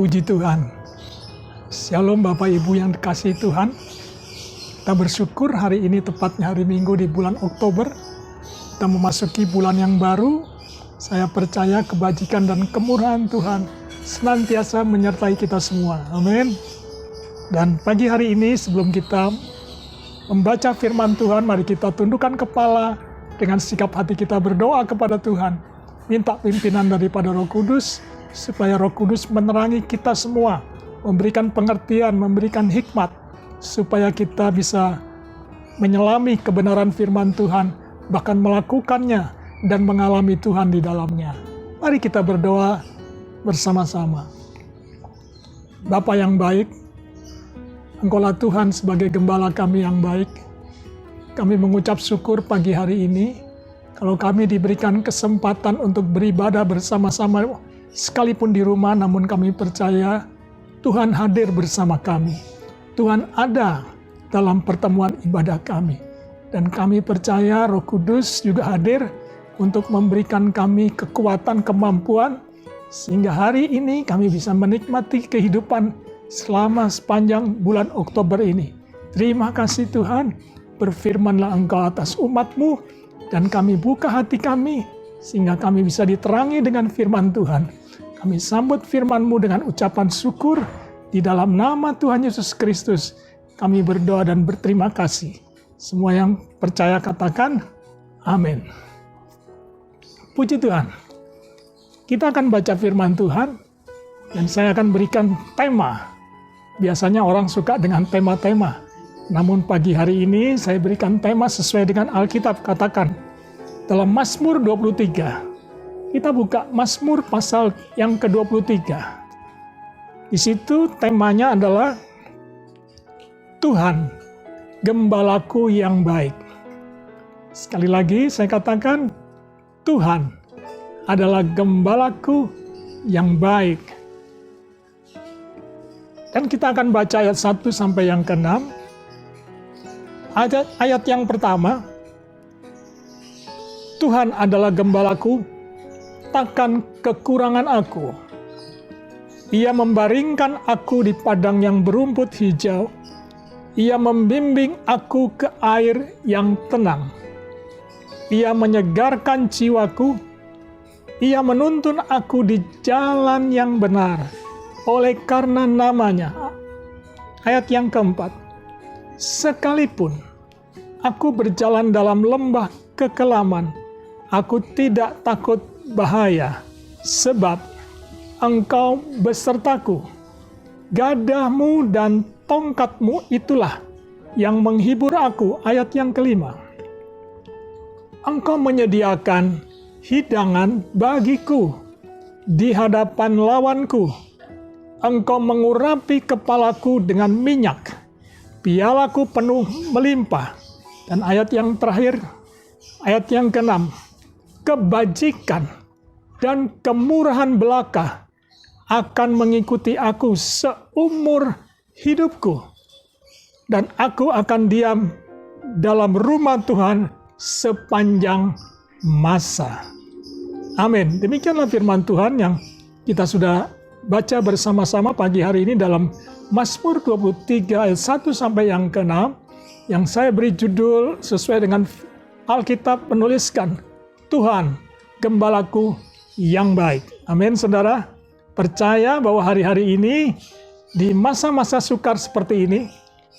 Puji Tuhan. Shalom Bapak Ibu yang dikasihi Tuhan. Kita bersyukur hari ini tepatnya hari Minggu di bulan Oktober. Kita memasuki bulan yang baru. Saya percaya kebajikan dan kemurahan Tuhan senantiasa menyertai kita semua. Amin. Dan pagi hari ini sebelum kita membaca firman Tuhan, mari kita tundukkan kepala dengan sikap hati kita berdoa kepada Tuhan. Minta pimpinan daripada Roh Kudus, supaya Roh Kudus menerangi kita semua, memberikan pengertian, memberikan hikmat, supaya kita bisa menyelami kebenaran firman Tuhan, bahkan melakukannya dan mengalami Tuhan di dalamnya. Mari kita berdoa bersama-sama. Bapa yang baik, Engkaulah Tuhan sebagai gembala kami yang baik. Kami mengucap syukur pagi hari ini, kalau kami diberikan kesempatan untuk beribadah bersama-sama, sekalipun di rumah, namun kami percaya Tuhan hadir bersama kami. Tuhan ada dalam pertemuan ibadah kami. Dan kami percaya Roh Kudus juga hadir untuk memberikan kami kekuatan, kemampuan, sehingga hari ini kami bisa menikmati kehidupan selama sepanjang bulan Oktober ini. Terima kasih Tuhan, berfirmanlah Engkau atas umat-Mu, dan kami buka hati kami, sehingga kami bisa diterangi dengan firman Tuhan. Kami sambut firman-Mu dengan ucapan syukur. Di dalam nama Tuhan Yesus Kristus, kami berdoa dan berterima kasih. Semua yang percaya katakan, amin. Puji Tuhan. Kita akan baca firman Tuhan, dan saya akan berikan tema. Biasanya orang suka dengan tema-tema. Namun pagi hari ini saya berikan tema sesuai dengan Alkitab. Katakan, dalam Mazmur 23. Kita buka Mazmur pasal yang ke-23. Di situ temanya adalah Tuhan, gembalaku yang baik. Sekali lagi saya katakan, Tuhan adalah gembalaku yang baik. Dan kita akan baca ayat 1 sampai yang ke-6. Ayat yang pertama, Tuhan adalah gembalaku, takkan kekurangan aku. Ia membaringkan aku di padang yang berumput hijau. Ia membimbing aku ke air yang tenang. Ia menyegarkan jiwaku. Ia menuntun aku di jalan yang benar oleh karena namanya. Ayat yang keempat, sekalipun aku berjalan dalam lembah kekelaman, aku tidak takut bahaya, sebab Engkau besertaku. Gadahmu dan tongkatmu itulah yang menghibur aku. Ayat yang kelima, Engkau menyediakan hidangan bagiku di hadapan lawanku. Engkau mengurapi kepalaku dengan minyak, pialaku penuh melimpah. Dan ayat yang terakhir, ayat yang keenam, kebajikan dan kemurahan belaka akan mengikuti aku seumur hidupku, dan aku akan diam dalam rumah Tuhan sepanjang masa. Amin. Demikianlah firman Tuhan yang kita sudah baca bersama-sama pagi hari ini dalam Mazmur 23 ayat 1 sampai yang ke-6, yang saya beri judul sesuai dengan Alkitab menuliskan, Tuhan, gembalaku yang baik. Amin, saudara. Percaya bahwa hari-hari ini, di masa-masa sukar seperti ini,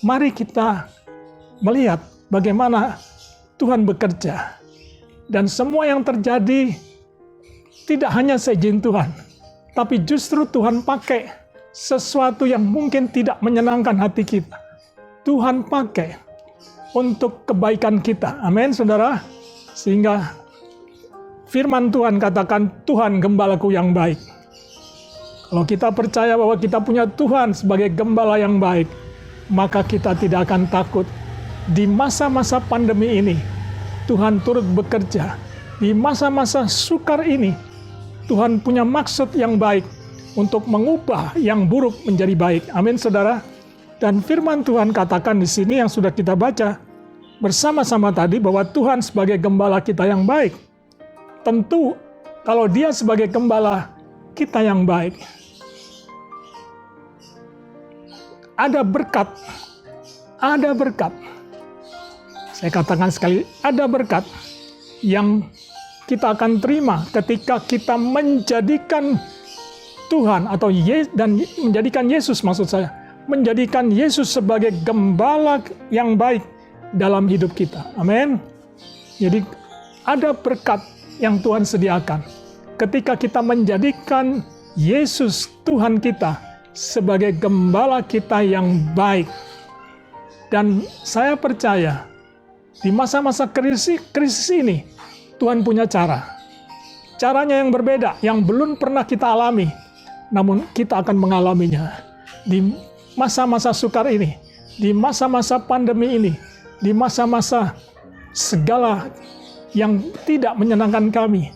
mari kita melihat bagaimana Tuhan bekerja. Dan semua yang terjadi tidak hanya seizin Tuhan, tapi justru Tuhan pakai sesuatu yang mungkin tidak menyenangkan hati kita. Tuhan pakai untuk kebaikan kita. Amin, saudara. Sehingga firman Tuhan katakan, Tuhan gembalaku yang baik. Kalau kita percaya bahwa kita punya Tuhan sebagai gembala yang baik, maka kita tidak akan takut. Di masa-masa pandemi ini, Tuhan turut bekerja. Di masa-masa sukar ini, Tuhan punya maksud yang baik untuk mengubah yang buruk menjadi baik. Amin, saudara. Dan firman Tuhan katakan di sini yang sudah kita baca bersama-sama tadi, bahwa Tuhan sebagai gembala kita yang baik. Tentu kalau Dia sebagai gembala kita yang baik, ada berkat. Ada berkat. Saya katakan sekali, ada berkat yang kita akan terima ketika kita menjadikan Tuhan dan menjadikan Yesus, maksud saya, menjadikan Yesus sebagai gembala yang baik dalam hidup kita. Amin. Jadi ada berkat yang Tuhan sediakan ketika kita menjadikan Yesus Tuhan kita sebagai gembala kita yang baik. Dan saya percaya di masa-masa krisis ini Tuhan punya cara. Caranya yang berbeda, yang belum pernah kita alami, namun kita akan mengalaminya. Di masa-masa sukar ini, di masa-masa pandemi ini, di masa-masa segala yang tidak menyenangkan kami,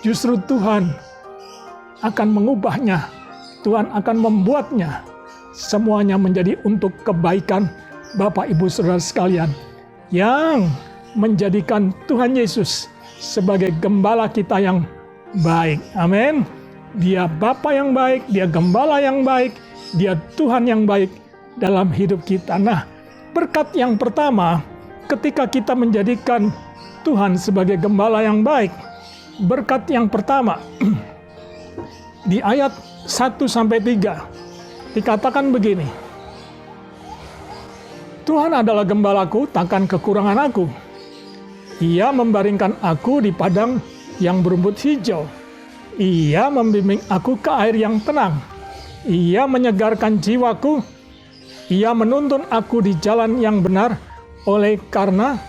justru Tuhan akan mengubahnya. Tuhan akan membuatnya semuanya menjadi untuk kebaikan Bapak Ibu Saudara sekalian, yang menjadikan Tuhan Yesus sebagai gembala kita yang baik. Amin. Dia Bapa yang baik, Dia gembala yang baik, Dia Tuhan yang baik dalam hidup kita. Nah, berkat yang pertama ketika kita menjadikan Tuhan sebagai gembala yang baik, berkat yang pertama di ayat 1-3 dikatakan begini. Tuhan adalah gembalaku, takkan kekurangan aku. Ia membaringkan aku di padang yang berumput hijau. Ia membimbing aku ke air yang tenang. Ia menyegarkan jiwaku. Ia menuntun aku di jalan yang benar oleh karena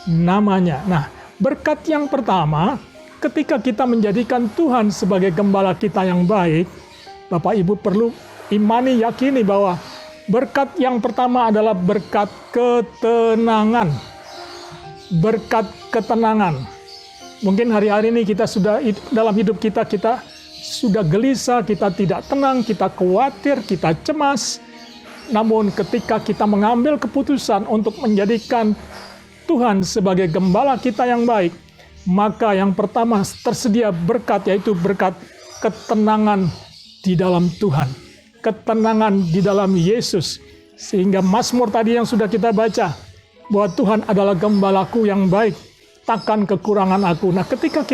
namanya. Nah, berkat yang pertama, ketika kita menjadikan Tuhan sebagai gembala kita yang baik, Bapak Ibu perlu imani, yakini bahwa berkat yang pertama adalah berkat ketenangan. Berkat ketenangan. Mungkin hari-hari ini kita sudah dalam hidup kita sudah gelisah, kita tidak tenang, kita khawatir, kita cemas. Namun ketika kita mengambil keputusan untuk menjadikan Tuhan sebagai gembala kita yang baik, maka yang pertama tersedia berkat, yaitu berkat ketenangan di dalam Tuhan. Ketenangan di dalam Yesus. Sehingga Mazmur tadi yang sudah kita baca, bahwa Tuhan adalah gembalaku yang baik, takkan kekurangan aku. Nah, ketika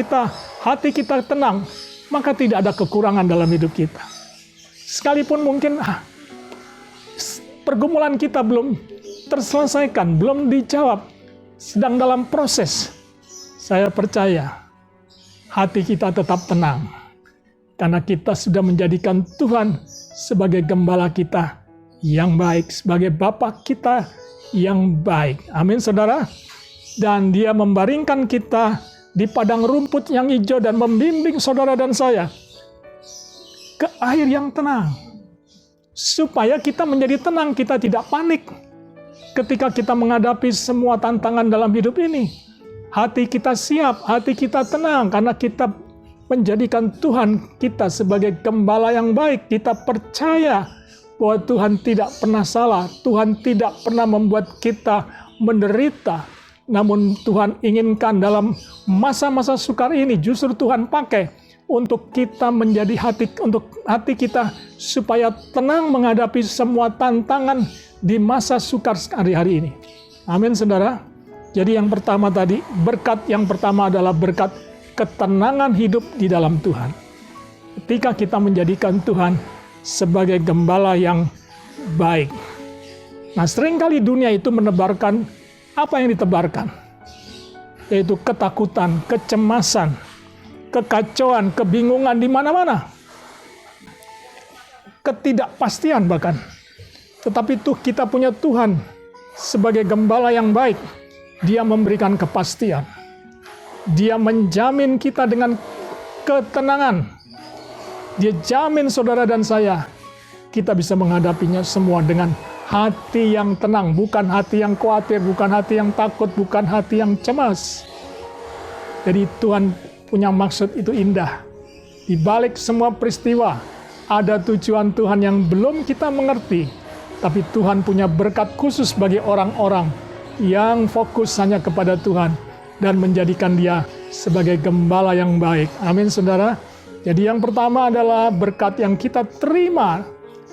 hati kita tenang, maka tidak ada kekurangan dalam hidup kita. Sekalipun mungkin pergumulan kita belum terselesaikan, belum dijawab, sedang dalam proses, saya percaya hati kita tetap tenang. Karena kita sudah menjadikan Tuhan sebagai gembala kita yang baik, sebagai Bapa kita yang baik. Amin, saudara. Dan Dia membaringkan kita di padang rumput yang hijau dan membimbing saudara dan saya ke air yang tenang. Supaya kita menjadi tenang, kita tidak panik ketika kita menghadapi semua tantangan dalam hidup ini. Hati kita siap, hati kita tenang, karena kita menjadikan Tuhan kita sebagai gembala yang baik. Kita percaya bahwa Tuhan tidak pernah salah, Tuhan tidak pernah membuat kita menderita. Namun Tuhan inginkan dalam masa-masa sukar ini justru Tuhan pakai untuk kita untuk hati kita supaya tenang menghadapi semua tantangan di masa sukar hari-hari ini. Amin, saudara. Jadi yang pertama tadi, berkat yang pertama adalah berkat ketenangan hidup di dalam Tuhan. Ketika kita menjadikan Tuhan sebagai gembala yang baik. Nah, seringkali dunia itu menebarkan apa yang ditebarkan, yaitu ketakutan, kecemasan, kekacauan, kebingungan di mana-mana, ketidakpastian bahkan. Tetapi kita punya Tuhan sebagai gembala yang baik. Dia memberikan kepastian. Dia menjamin kita dengan ketenangan. Dia jamin saudara dan saya, kita bisa menghadapinya semua dengan hati yang tenang, bukan hati yang khawatir, bukan hati yang takut, bukan hati yang cemas. Jadi Tuhan punya maksud itu indah. Di balik semua peristiwa, ada tujuan Tuhan yang belum kita mengerti. Tapi Tuhan punya berkat khusus bagi orang-orang yang fokus hanya kepada Tuhan dan menjadikan Dia sebagai gembala yang baik. Amin, saudara. Jadi yang pertama adalah berkat yang kita terima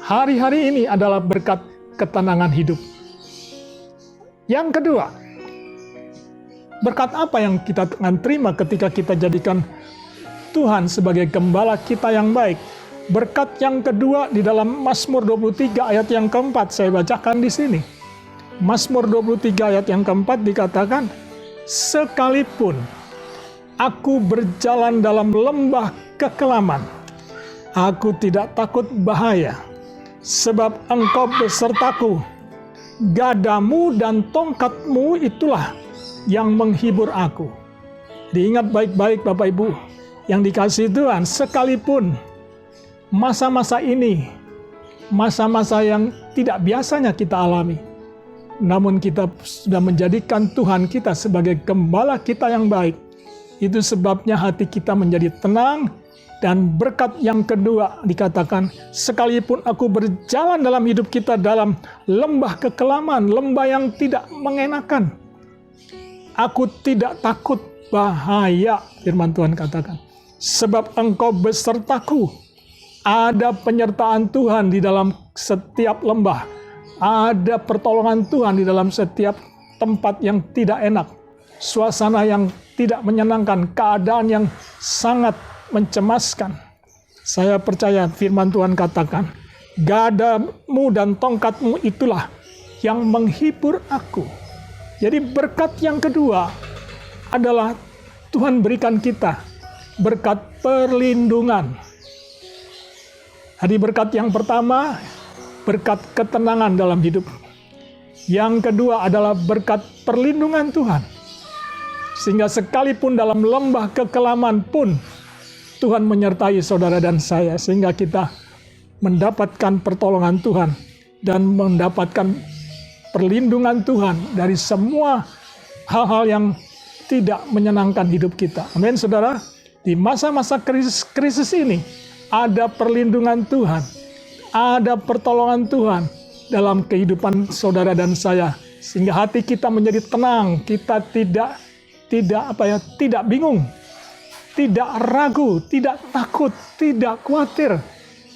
hari-hari ini adalah berkat ketenangan hidup. Yang kedua, berkat apa yang kita akan terima ketika kita jadikan Tuhan sebagai gembala kita yang baik? Berkat yang kedua di dalam Mazmur 23 ayat yang keempat, saya bacakan di sini. Mazmur 23 ayat yang keempat dikatakan, sekalipun aku berjalan dalam lembah kekelaman, aku tidak takut bahaya, sebab Engkau besertaku. Gadamu dan tongkatmu itulah yang menghibur aku. Diingat baik-baik Bapak Ibu yang dikasihi Tuhan, sekalipun masa-masa ini, masa-masa yang tidak biasanya kita alami, namun kita sudah menjadikan Tuhan kita sebagai gembala kita yang baik. Itu sebabnya hati kita menjadi tenang. Dan berkat yang kedua dikatakan, sekalipun aku berjalan dalam hidup kita dalam lembah kekelaman, lembah yang tidak mengenakan, aku tidak takut bahaya, firman Tuhan katakan. Sebab Engkau besertaku. Ada penyertaan Tuhan di dalam setiap lembah. Ada pertolongan Tuhan di dalam setiap tempat yang tidak enak. Suasana yang tidak menyenangkan, keadaan yang sangat mencemaskan. Saya percaya firman Tuhan katakan, gadamu dan tongkatmu itulah yang menghibur aku. Jadi berkat yang kedua adalah Tuhan berikan kita berkat perlindungan. Jadi berkat yang pertama, berkat ketenangan dalam hidup. Yang kedua adalah berkat perlindungan Tuhan. Sehingga sekalipun dalam lembah kekelaman pun, Tuhan menyertai saudara dan saya, sehingga kita mendapatkan pertolongan Tuhan dan mendapatkan perlindungan Tuhan dari semua hal-hal yang tidak menyenangkan hidup kita. Amin, saudara. Di masa-masa krisis ini, ada perlindungan Tuhan, ada pertolongan Tuhan dalam kehidupan saudara dan saya, sehingga hati kita menjadi tenang, kita tidak bingung, tidak ragu, tidak takut, tidak khawatir.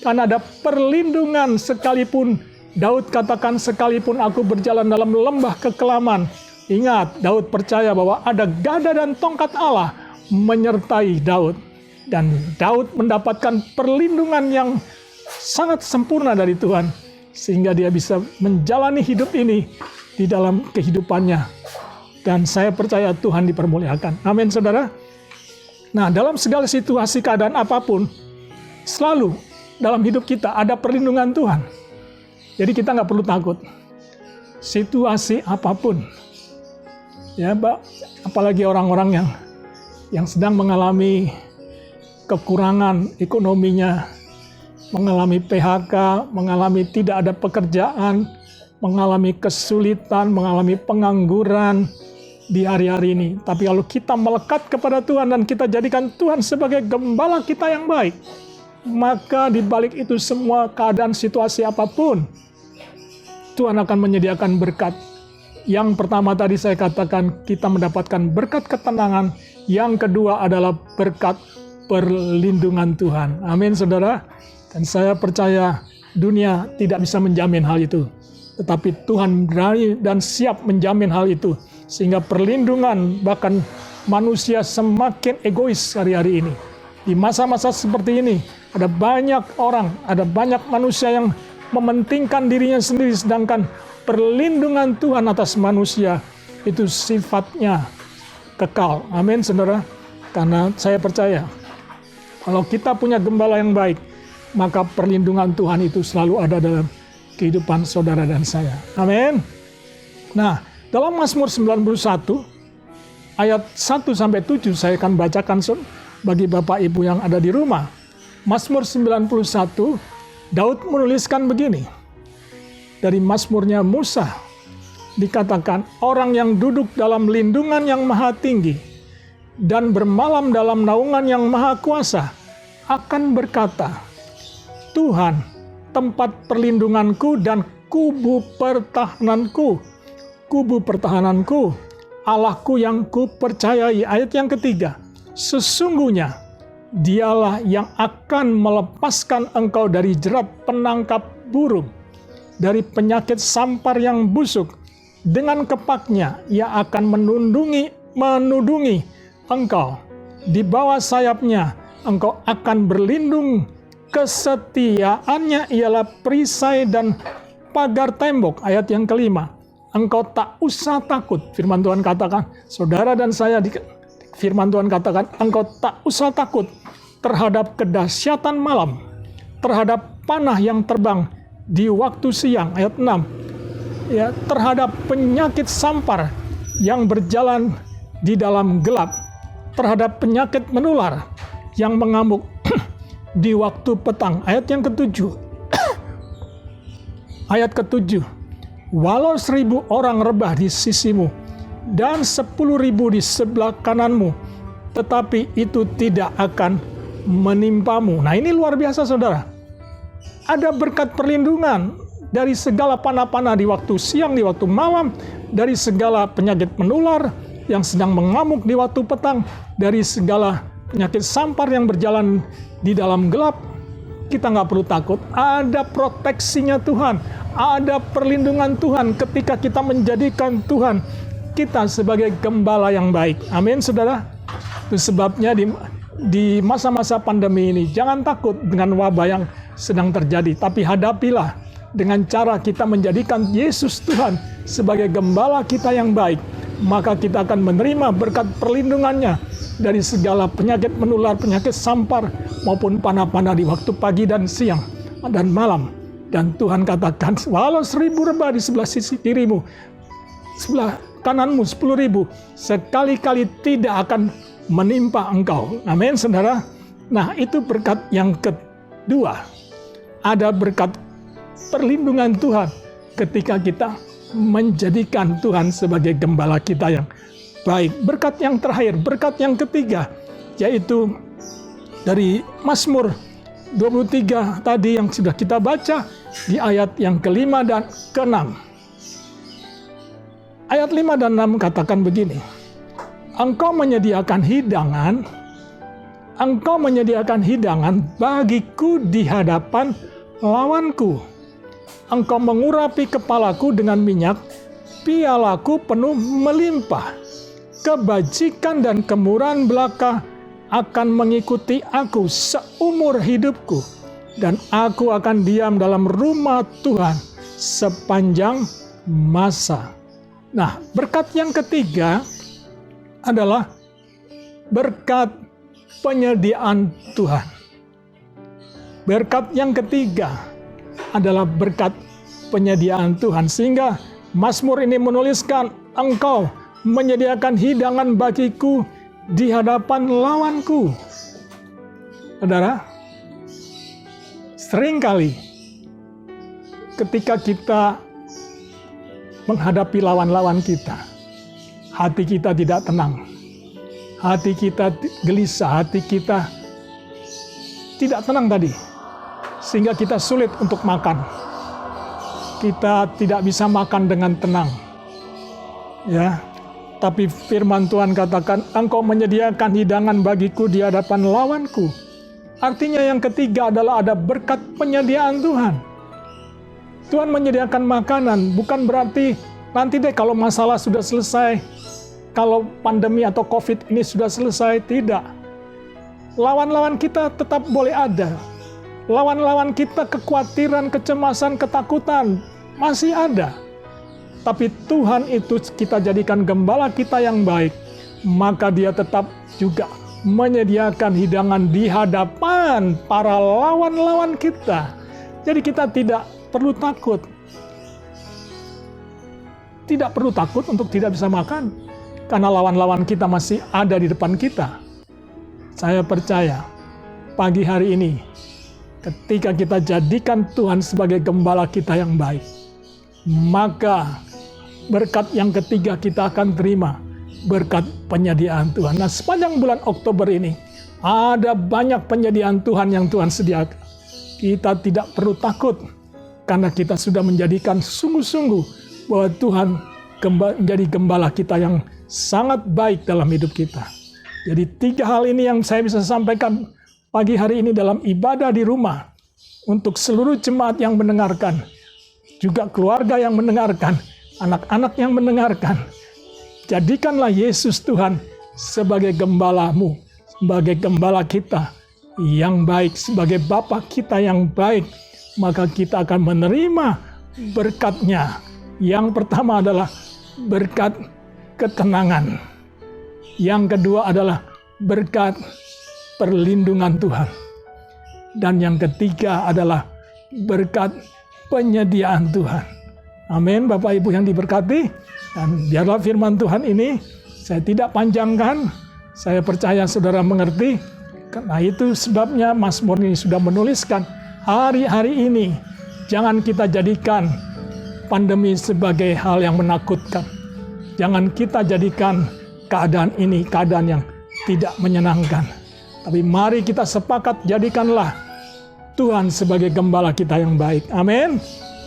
Karena ada perlindungan. Sekalipun Daud katakan, sekalipun aku berjalan dalam lembah kekelaman. Ingat, Daud percaya bahwa ada gada dan tongkat Allah menyertai Daud. Dan Daud mendapatkan perlindungan yang sangat sempurna dari Tuhan. Sehingga dia bisa menjalani hidup ini di dalam kehidupannya. Dan saya percaya Tuhan dipermuliakan. Amin, saudara. Nah, dalam segala situasi keadaan apapun, selalu dalam hidup kita ada perlindungan Tuhan. Jadi kita nggak perlu takut. Situasi apapun. Ya, apalagi orang-orang yang sedang mengalami kekurangan ekonominya, mengalami PHK, mengalami tidak ada pekerjaan, mengalami kesulitan, mengalami pengangguran di hari-hari ini. Tapi kalau kita melekat kepada Tuhan dan kita jadikan Tuhan sebagai gembala kita yang baik, maka di balik itu semua keadaan situasi apapun, Tuhan akan menyediakan berkat. Yang pertama tadi saya katakan, kita mendapatkan berkat ketenangan. Yang kedua adalah berkat perlindungan Tuhan. Amin, saudara. Dan saya percaya dunia tidak bisa menjamin hal itu. Tetapi Tuhan berani dan siap menjamin hal itu. Sehingga perlindungan, bahkan manusia semakin egois hari-hari ini. Di masa-masa seperti ini, ada banyak orang, ada banyak manusia yang mementingkan dirinya sendiri, sedangkan perlindungan Tuhan atas manusia itu sifatnya kekal. Amin, saudara. Karena saya percaya, kalau kita punya gembala yang baik, maka perlindungan Tuhan itu selalu ada dalam kehidupan saudara dan saya. Amin. Nah, dalam Mazmur 91, ayat 1-7 saya akan bacakan bagi Bapak Ibu yang ada di rumah. Mazmur 91, Daud menuliskan begini. Dari Mazmurnya Musa, dikatakan, orang yang duduk dalam lindungan yang maha tinggi dan bermalam dalam naungan yang maha kuasa akan berkata, Tuhan, tempat perlindunganku dan kubu pertahananku, Allahku yang kupercayai. Ayat yang ketiga, sesungguhnya dialah yang akan melepaskan engkau dari jerat penangkap burung dari penyakit sampar yang busuk. Dengan kepaknya ia akan menudungi engkau. Di bawah sayapnya engkau akan berlindung. Kesetiaannya ialah perisai dan pagar tembok. Ayat yang kelima. Engkau tak usah takut. Firman Tuhan katakan, saudara dan saya, firman Tuhan katakan, engkau tak usah takut terhadap kedahsyatan malam, terhadap panah yang terbang di waktu siang. Ayat 6. Ya, terhadap penyakit sampar yang berjalan di dalam gelap, terhadap penyakit menular yang mengamuk di waktu petang. Ayat yang ketujuh. Ayat ketujuh. Walau 1000 orang rebah di sisimu dan 10.000 di sebelah kananmu, tetapi itu tidak akan menimpamu. Nah, ini luar biasa, saudara. Ada berkat perlindungan dari segala panah-panah di waktu siang, di waktu malam, dari segala penyakit menular yang sedang mengamuk di waktu petang, dari segala penyakit sampar yang berjalan di dalam gelap. Kita nggak perlu takut, ada proteksinya Tuhan, ada perlindungan Tuhan ketika kita menjadikan Tuhan kita sebagai gembala yang baik. Amin, saudara. Itu sebabnya di masa-masa pandemi ini, jangan takut dengan wabah yang sedang terjadi, tapi hadapilah dengan cara kita menjadikan Yesus Tuhan sebagai gembala kita yang baik. Maka kita akan menerima berkat perlindungannya dari segala penyakit menular, penyakit sampar, maupun panah-panah di waktu pagi dan siang dan malam. Dan Tuhan katakan, walau 1000 rebah di sebelah sisi kirimu, sebelah kananmu 10.000, sekali-kali tidak akan menimpa engkau. Amin, saudara. Nah, itu berkat yang kedua. Ada berkat perlindungan Tuhan ketika kita menjadikan Tuhan sebagai gembala kita yang baik. Berkat yang terakhir, berkat yang ketiga, yaitu dari Mazmur 23 tadi yang sudah kita baca di ayat yang kelima dan keenam. Ayat 5 dan 6 katakan begini, Engkau menyediakan hidangan bagiku di hadapan lawanku. Engkau mengurapi kepalaku dengan minyak, pialaku penuh melimpah. Kebajikan dan kemurahan belaka akan mengikuti aku seumur hidupku, dan aku akan diam dalam rumah Tuhan sepanjang masa. Nah, berkat yang ketiga adalah berkat penyediaan Tuhan. Berkat yang ketiga adalah berkat penyediaan Tuhan. Sehingga Mazmur ini menuliskan, Engkau menyediakan hidangan bagiku di hadapan lawanku. Saudara, seringkali ketika kita menghadapi lawan-lawan kita, hati kita tidak tenang, hati kita gelisah, hati kita tidak tenang tadi, sehingga kita sulit untuk makan. Kita tidak bisa makan dengan tenang. Ya, tapi firman Tuhan katakan, Engkau menyediakan hidangan bagiku di hadapan lawanku. Artinya yang ketiga adalah ada berkat penyediaan Tuhan. Tuhan menyediakan makanan, bukan berarti nanti deh kalau masalah sudah selesai, kalau pandemi atau COVID ini sudah selesai, tidak. Lawan-lawan kita tetap boleh ada. Lawan-lawan kita, kekhawatiran, kecemasan, ketakutan, masih ada. Tapi Tuhan itu kita jadikan gembala kita yang baik, maka Dia tetap juga menyediakan hidangan di hadapan para lawan-lawan kita. Jadi kita tidak perlu takut. Tidak perlu takut untuk tidak bisa makan, karena lawan-lawan kita masih ada di depan kita. Saya percaya pagi hari ini, ketika kita jadikan Tuhan sebagai gembala kita yang baik, maka berkat yang ketiga kita akan terima, berkat penyediaan Tuhan. Nah, sepanjang bulan Oktober ini, ada banyak penyediaan Tuhan yang Tuhan sediakan. Kita tidak perlu takut, karena kita sudah menjadikan sungguh-sungguh bahwa Tuhan menjadi gembala kita yang sangat baik dalam hidup kita. Jadi 3 hal ini yang saya bisa sampaikan pagi hari ini dalam ibadah di rumah untuk seluruh jemaat yang mendengarkan. juga keluarga yang mendengarkan, anak-anak yang mendengarkan. Jadikanlah Yesus Tuhan sebagai gembalamu, sebagai gembala kita yang baik, sebagai Bapa kita yang baik. Maka kita akan menerima berkat-Nya. Yang pertama adalah berkat ketenangan. Yang kedua adalah berkat perlindungan Tuhan. Dan yang ketiga adalah berkat penyediaan Tuhan. Amin, Bapak Ibu yang diberkati. Dan biarlah firman Tuhan ini saya tidak panjangkan. Saya percaya saudara mengerti. Karena itu sebabnya Mazmur ini sudah menuliskan hari-hari ini jangan kita jadikan pandemi sebagai hal yang menakutkan. Jangan kita jadikan keadaan ini keadaan yang tidak menyenangkan. Tapi mari kita sepakat jadikanlah Tuhan sebagai gembala kita yang baik. Amin.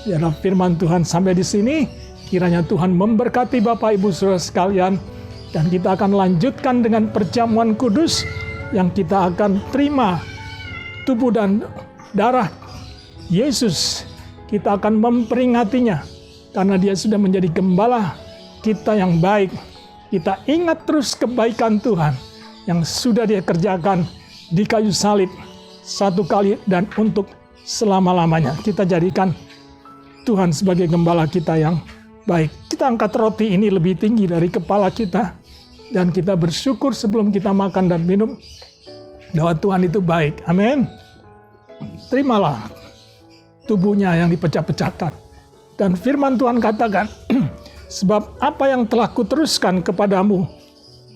Biarlah firman Tuhan sampai di sini. Kiranya Tuhan memberkati Bapak Ibu Saudara sekalian. Dan kita akan lanjutkan dengan perjamuan kudus yang kita akan terima tubuh dan darah Yesus. Kita akan memperingatinya karena Dia sudah menjadi gembala kita yang baik. Kita ingat terus kebaikan Tuhan yang sudah Dia kerjakan di kayu salib satu kali dan untuk selama-lamanya. Kita jadikan Tuhan sebagai gembala kita yang baik. Kita angkat roti ini lebih tinggi dari kepala kita dan kita bersyukur sebelum kita makan dan minum bahwa Tuhan itu baik. Amin. Terimalah tubuhnya yang dipecah-pecahkan. Dan firman Tuhan katakan, sebab apa yang telah kuteruskan kepadamu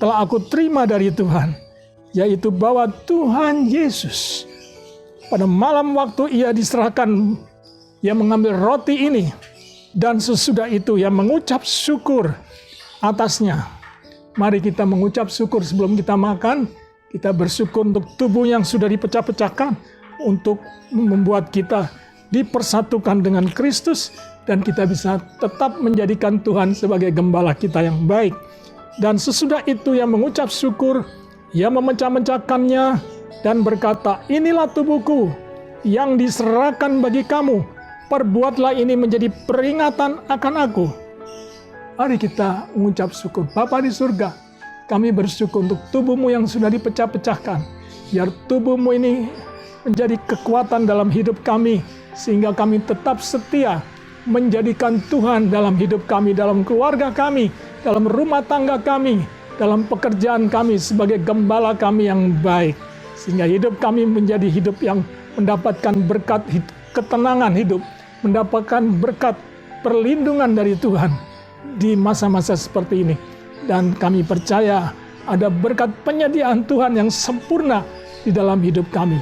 telah aku terima dari Tuhan, yaitu bahwa Tuhan Yesus pada malam waktu Ia diserahkan, Ia mengambil roti ini, dan sesudah itu Ia mengucap syukur atasnya. Mari kita mengucap syukur sebelum kita makan. Kita bersyukur untuk tubuh yang sudah dipecah-pecahkan, untuk membuat kita dipersatukan dengan Kristus, dan kita bisa tetap menjadikan Tuhan sebagai gembala kita yang baik. Dan sesudah itu Ia mengucap syukur, Ia memecah-mecahkannya dan berkata, inilah tubuhku yang diserahkan bagi kamu, perbuatlah ini menjadi peringatan akan aku. Mari kita mengucap syukur. Bapa di surga, kami bersyukur untuk tubuh-Mu yang sudah dipecah-pecahkan. Biar tubuh-Mu ini menjadi kekuatan dalam hidup kami, sehingga kami tetap setia menjadikan Tuhan dalam hidup kami, dalam keluarga kami, dalam rumah tangga kami, dalam pekerjaan kami sebagai gembala kami yang baik. Sehingga hidup kami menjadi hidup yang mendapatkan berkat ketenangan hidup, mendapatkan berkat perlindungan dari Tuhan di masa-masa seperti ini. Dan kami percaya ada berkat penyediaan Tuhan yang sempurna di dalam hidup kami.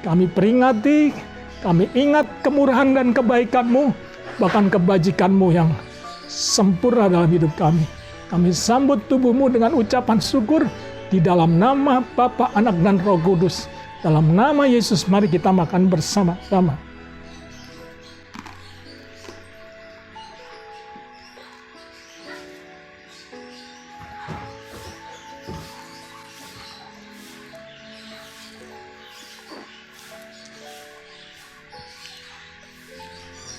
Kami peringati, kami ingat kemurahan dan kebaikan-Mu, bahkan kebajikan-Mu yang sempurna dalam hidup kami. Kami sambut tubuh-Mu dengan ucapan syukur di dalam nama Bapa, Anak, dan Roh Kudus. Dalam nama Yesus, mari kita makan bersama-sama.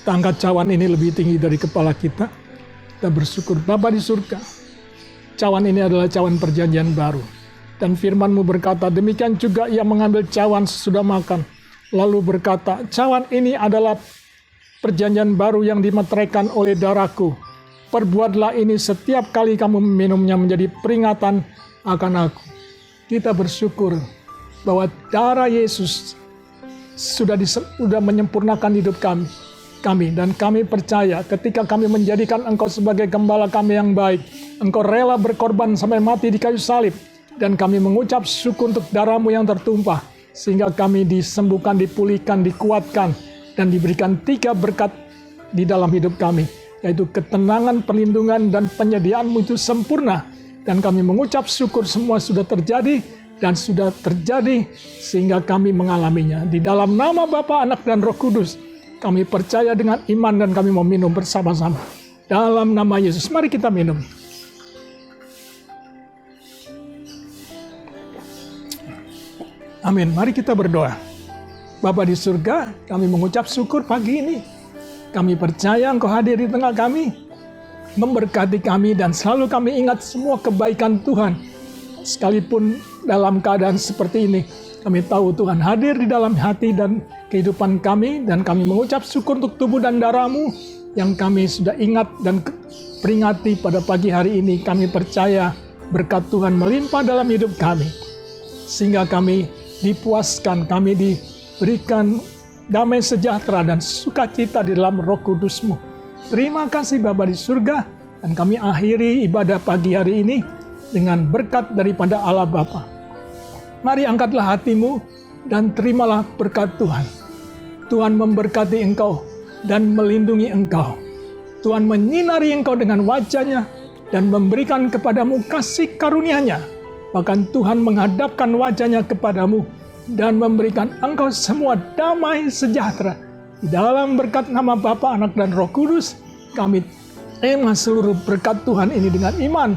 Kita angkat cawan ini lebih tinggi dari kepala kita. Kita bersyukur, Bapa di surga. Cawan ini adalah cawan perjanjian baru. Dan firman-Mu berkata, demikian juga Ia mengambil cawan sesudah makan. Lalu berkata, cawan ini adalah perjanjian baru yang dimeteraikan oleh darahku. Perbuatlah ini setiap kali kamu meminumnya menjadi peringatan akan aku. Kita bersyukur bahwa darah Yesus sudah menyempurnakan hidup kami. Dan kami percaya ketika kami menjadikan Engkau sebagai gembala kami yang baik, Engkau rela berkorban sampai mati di kayu salib, dan kami mengucap syukur untuk darah-Mu yang tertumpah, sehingga kami disembuhkan, dipulihkan, dikuatkan, dan diberikan 3 berkat di dalam hidup kami, yaitu ketenangan, perlindungan, dan penyediaan-Mu itu sempurna. Dan kami mengucap syukur semua sudah terjadi, dan sudah terjadi sehingga kami mengalaminya. Di dalam nama Bapa, Anak, dan Roh Kudus, kami percaya dengan iman dan kami mau minum bersama-sama. Dalam nama Yesus, mari kita minum. Amin. Mari kita berdoa. Bapa di surga, kami mengucap syukur pagi ini. Kami percaya Engkau hadir di tengah kami, memberkati kami, dan selalu kami ingat semua kebaikan Tuhan. Sekalipun dalam keadaan seperti ini, kami tahu Tuhan hadir di dalam hati dan kehidupan kami, dan kami mengucap syukur untuk tubuh dan darah-Mu yang kami sudah ingat dan peringati pada pagi hari ini. Kami percaya berkat Tuhan melimpah dalam hidup kami, sehingga kami dipuaskan, kami diberikan damai sejahtera dan sukacita di dalam Roh Kudus-Mu. Terima kasih Bapa di surga, dan kami akhiri ibadah pagi hari ini dengan berkat daripada Allah Bapa. Mari angkatlah hatimu dan terimalah berkat Tuhan. Tuhan memberkati engkau dan melindungi engkau. Tuhan menyinari engkau dengan wajah-Nya dan memberikan kepadamu kasih karunia-Nya. Bahkan Tuhan menghadapkan wajah-Nya kepadamu dan memberikan engkau semua damai sejahtera. Di dalam berkat nama Bapa, Anak, dan Roh Kudus, kami terima seluruh berkat Tuhan ini dengan iman,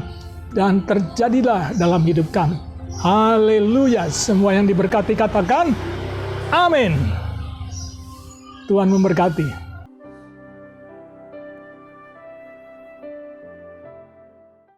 dan terjadilah dalam hidup kami. Haleluya. Semua yang diberkati katakan amin. Tuhan memberkati.